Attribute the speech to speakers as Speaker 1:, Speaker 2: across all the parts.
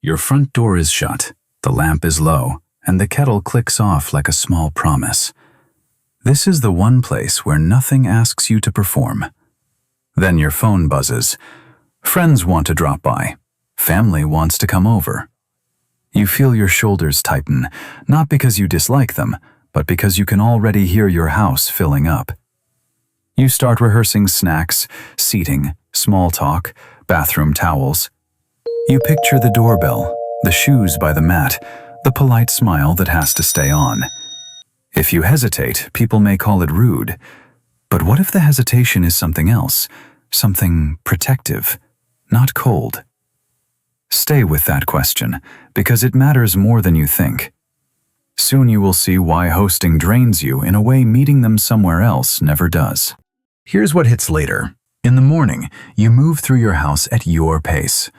Speaker 1: Your front door is shut, the lamp is low, and the kettle clicks off like a small promise. This is the one place where nothing asks you to perform. Then your phone buzzes. Friends want to drop by. Family wants to come over. You feel your shoulders tighten, not because you dislike them, but because you can already hear your house filling up. You start rehearsing snacks, seating, small talk, bathroom towels. You picture the doorbell, the shoes by the mat, the polite smile that has to stay on. If you hesitate, people may call it rude. But what if the hesitation is something else, something protective, not cold? Stay with that question, because it matters more than you think. Soon you will see why hosting drains you in a way meeting them somewhere else never does. Here's what hits later. In the morning, you move through your house at your pace.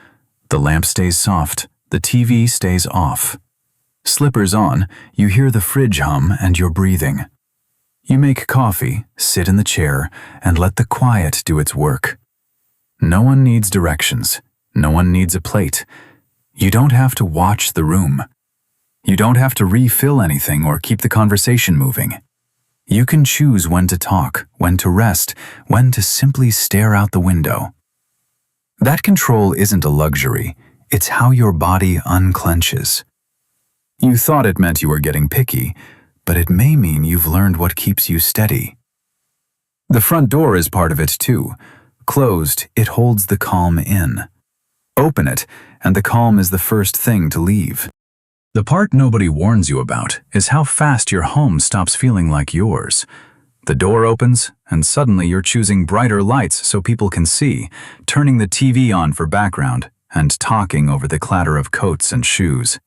Speaker 1: The lamp stays soft, the TV stays off. Slippers on, you hear the fridge hum and you're breathing. You make coffee, sit in the chair, and let the quiet do its work. No one needs directions. No one needs a plate. You don't have to watch the room. You don't have to refill anything or keep the conversation moving. You can choose when to talk, when to rest, when to simply stare out the window. That control isn't a luxury, it's how your body unclenches. You thought it meant you were getting picky, but it may mean you've learned what keeps you steady. The front door is part of it too. Closed, it holds the calm in. Open it, and the calm is the first thing to leave. The part nobody warns you about is how fast your home stops feeling like yours. The door opens, and suddenly you're choosing brighter lights so people can see, turning the TV on for background, and talking over the clatter of coats and shoes.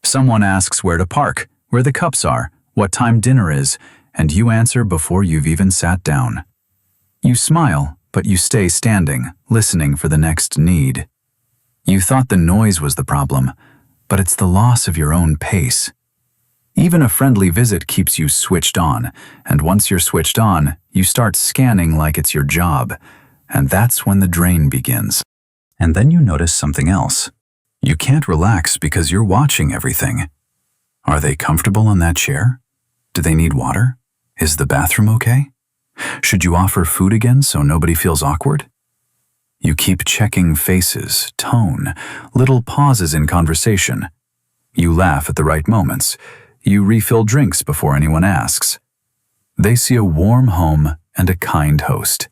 Speaker 1: Someone asks where to park, where the cups are, what time dinner is, and you answer before you've even sat down. You smile, but you stay standing, listening for the next need. You thought the noise was the problem, but it's the loss of your own pace. Even a friendly visit keeps you switched on, and once you're switched on, you start scanning like it's your job, and that's when the drain begins. And then you notice something else. You can't relax because you're watching everything. Are they comfortable on that chair? Do they need water? Is the bathroom okay? Should you offer food again so nobody feels awkward? You keep checking faces, tone, little pauses in conversation. You laugh at the right moments. You refill drinks before anyone asks. They see a warm home and a kind host.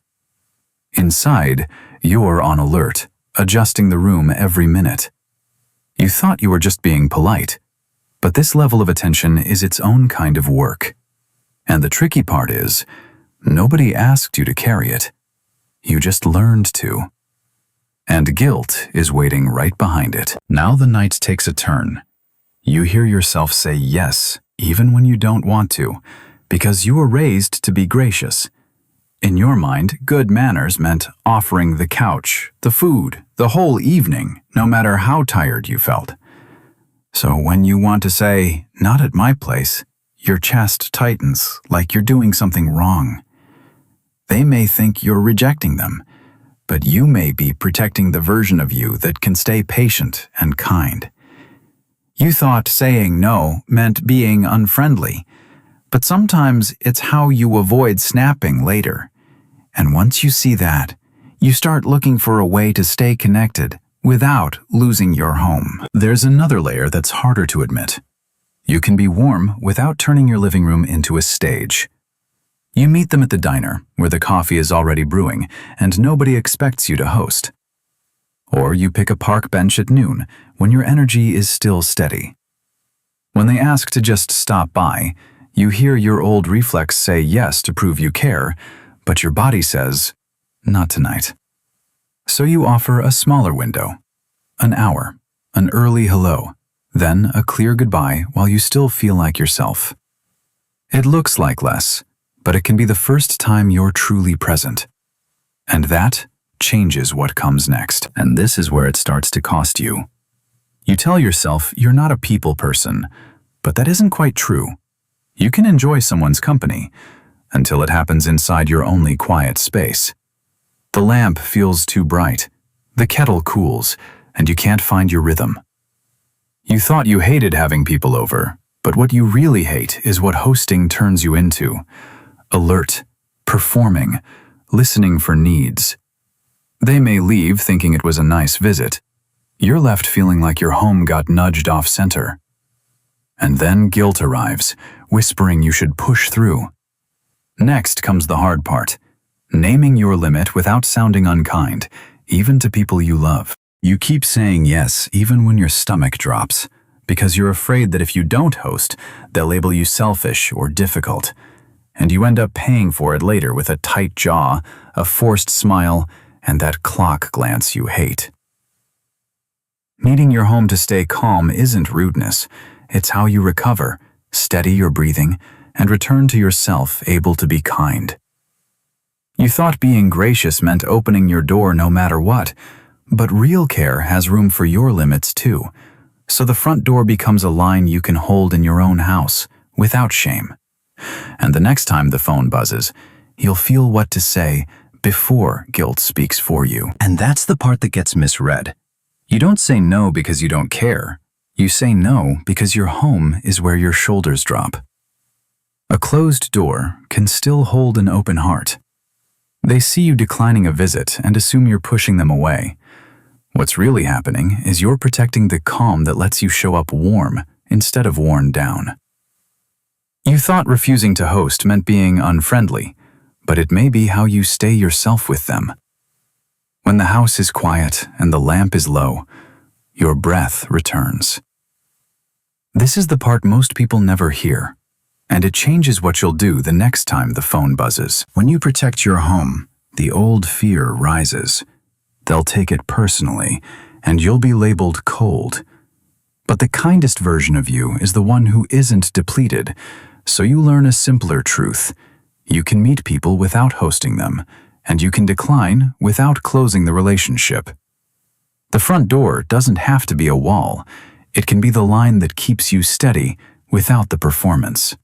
Speaker 1: Inside, you're on alert, adjusting the room every minute. You thought you were just being polite, but this level of attention is its own kind of work. And the tricky part is, nobody asked you to carry it. You just learned to. And guilt is waiting right behind it. Now the night takes a turn. You hear yourself say yes, even when you don't want to, because you were raised to be gracious. In your mind, good manners meant offering the couch, the food, the whole evening, no matter how tired you felt. So when you want to say, "Not at my place," your chest tightens like you're doing something wrong. They may think you're rejecting them, but you may be protecting the version of you that can stay patient and kind. You thought saying no meant being unfriendly, but sometimes it's how you avoid snapping later. And once you see that, you start looking for a way to stay connected without losing your home. There's another layer that's harder to admit. You can be warm without turning your living room into a stage. You meet them at the diner, where the coffee is already brewing, and nobody expects you to host. Or you pick a park bench at noon, when your energy is still steady. When they ask to just stop by, you hear your old reflex say yes to prove you care, but your body says, "Not tonight." So you offer a smaller window, an hour, an early hello, then a clear goodbye while you still feel like yourself. It looks like less, but it can be the first time you're truly present. And that changes what comes next. And this is where it starts to cost you. You tell yourself you're not a people person, but that isn't quite true. You can enjoy someone's company until it happens inside your only quiet space. The lamp feels too bright, the kettle cools, and you can't find your rhythm. You thought you hated having people over, but what you really hate is what hosting turns you into. Alert, performing, listening for needs. They may leave thinking it was a nice visit. You're left feeling like your home got nudged off center. And then guilt arrives, whispering you should push through. Next comes the hard part, naming your limit without sounding unkind, even to people you love. You keep saying yes even when your stomach drops, because you're afraid that if you don't host, they'll label you selfish or difficult. And you end up paying for it later with a tight jaw, a forced smile, and that clock glance you hate. Needing your home to stay calm isn't rudeness. It's how you recover, steady your breathing, and return to yourself able to be kind. You thought being gracious meant opening your door no matter what, but real care has room for your limits too, so the front door becomes a line you can hold in your own house, without shame. And the next time the phone buzzes, you'll feel what to say before guilt speaks for you. And that's the part that gets misread. You don't say no because you don't care. You say no because your home is where your shoulders drop. A closed door can still hold an open heart. They see you declining a visit and assume you're pushing them away. What's really happening is you're protecting the calm that lets you show up warm instead of worn down. You thought refusing to host meant being unfriendly, but it may be how you stay yourself with them. When the house is quiet and the lamp is low, your breath returns. This is the part most people never hear, and it changes what you'll do the next time the phone buzzes. When you protect your home, the old fear rises. They'll take it personally, and you'll be labeled cold. But the kindest version of you is the one who isn't depleted, so you learn a simpler truth. You can meet people without hosting them, and you can decline without closing the relationship. The front door doesn't have to be a wall. It can be the line that keeps you steady without the performance.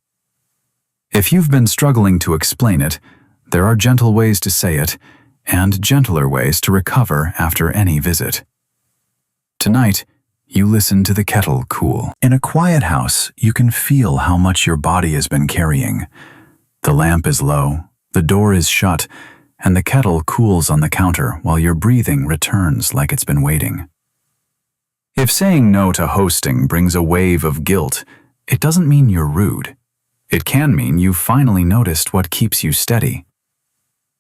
Speaker 1: If you've been struggling to explain it, there are gentle ways to say it, and gentler ways to recover after any visit. Tonight, you listen to the kettle cool. In a quiet house, you can feel how much your body has been carrying. The lamp is low, the door is shut, and the kettle cools on the counter while your breathing returns like it's been waiting. If saying no to hosting brings a wave of guilt, it doesn't mean you're rude. It can mean you've finally noticed what keeps you steady.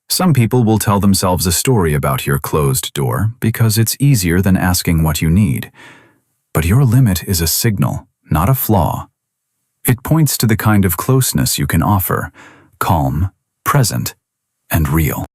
Speaker 1: Some people will tell themselves a story about your closed door because it's easier than asking what you need. But your limit is a signal, not a flaw. It points to the kind of closeness you can offer, calm, present, and real.